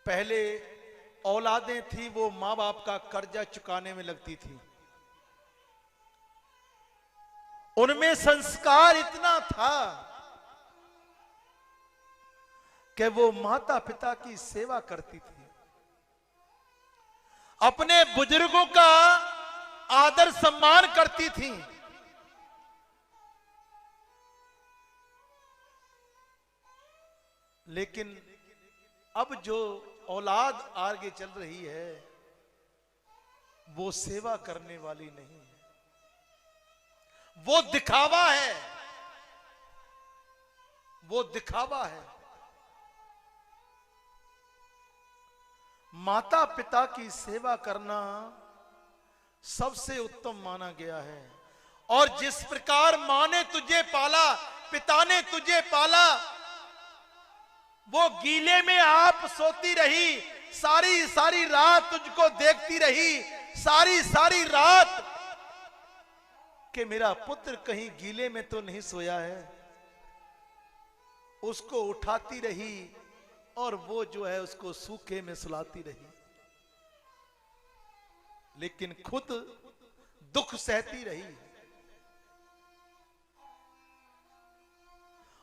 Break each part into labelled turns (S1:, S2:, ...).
S1: पहले औलादें थी वो मां बाप का कर्जा चुकाने में लगती थी। उनमें संस्कार इतना था कि वो माता पिता की सेवा करती थी, अपने बुजुर्गों का आदर सम्मान करती थी। लेकिन अब जो औलाद आगे चल रही है वो सेवा करने वाली नहीं है, वो दिखावा है, वो दिखावा है। माता पिता की सेवा करना सबसे उत्तम माना गया है। और जिस प्रकार मां ने तुझे पाला, पिता ने तुझे पाला, वो गीले में आप सोती रही, सारी सारी रात तुझको देखती रही, सारी सारी रात कि मेरा पुत्र कहीं गीले में तो नहीं सोया है, उसको उठाती रही और वो जो है उसको सूखे में सुलाती रही, लेकिन खुद दुख सहती रही।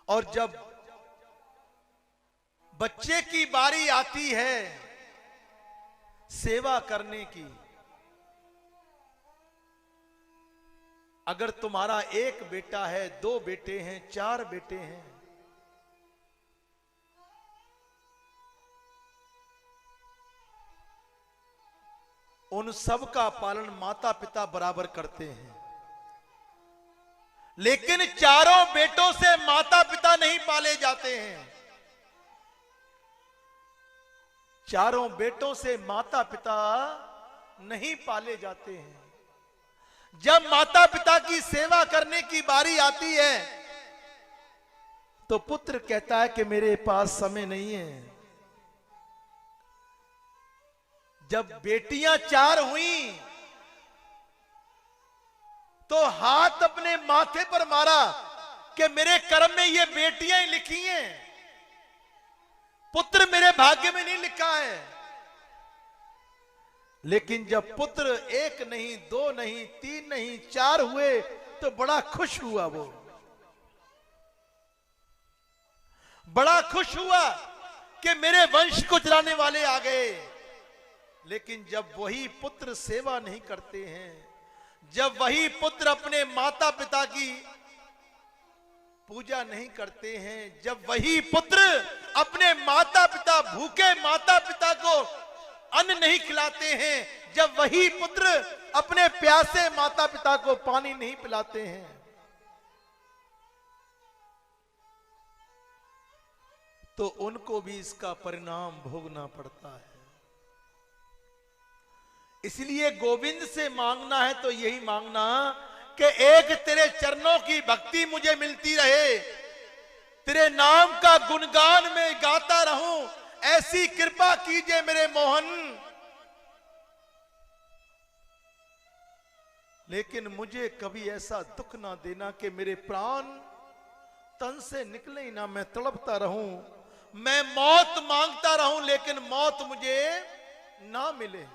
S1: और जब बच्चे की बारी आती है सेवा करने की, अगर तुम्हारा एक बेटा है, दो बेटे हैं, चार बेटे हैं, उन सब का पालन माता पिता बराबर करते हैं। लेकिन चारों बेटों से माता पिता नहीं पाले जाते हैं। चारों बेटों से माता पिता नहीं पाले जाते हैं। जब माता पिता की सेवा करने की बारी आती है तो पुत्र कहता है कि मेरे पास समय नहीं है। जब बेटियां चार हुई तो हाथ अपने माथे पर मारा कि मेरे कर्म में ये बेटियां ही लिखी हैं, पुत्र मेरे भाग्य में नहीं लिखा है। लेकिन जब पुत्र एक नहीं, दो नहीं, तीन नहीं, चार हुए तो बड़ा खुश हुआ। वो बड़ा खुश हुआ कि मेरे वंश को चलाने वाले आ गए। लेकिन जब वही पुत्र सेवा नहीं करते हैं, जब वही पुत्र अपने माता पिता की पूजा नहीं करते हैं, जब वही पुत्र अपने माता पिता, भूखे माता पिता को अन्न नहीं खिलाते हैं, जब वही पुत्र अपने प्यासे माता पिता को पानी नहीं पिलाते हैं, तो उनको भी इसका परिणाम भोगना पड़ता है। इसलिए गोविंद से मांगना है तो यही मांगना कि एक तेरे चरणों की भक्ति मुझे मिलती रहे, तेरे नाम का गुणगान में गाता रहूं, ऐसी कृपा कीजिए मेरे मोहन। लेकिन मुझे कभी ऐसा दुख ना देना कि मेरे प्राण तन से निकले ही ना, मैं तड़पता रहूं, मैं मौत मांगता रहूं लेकिन मौत मुझे ना मिले।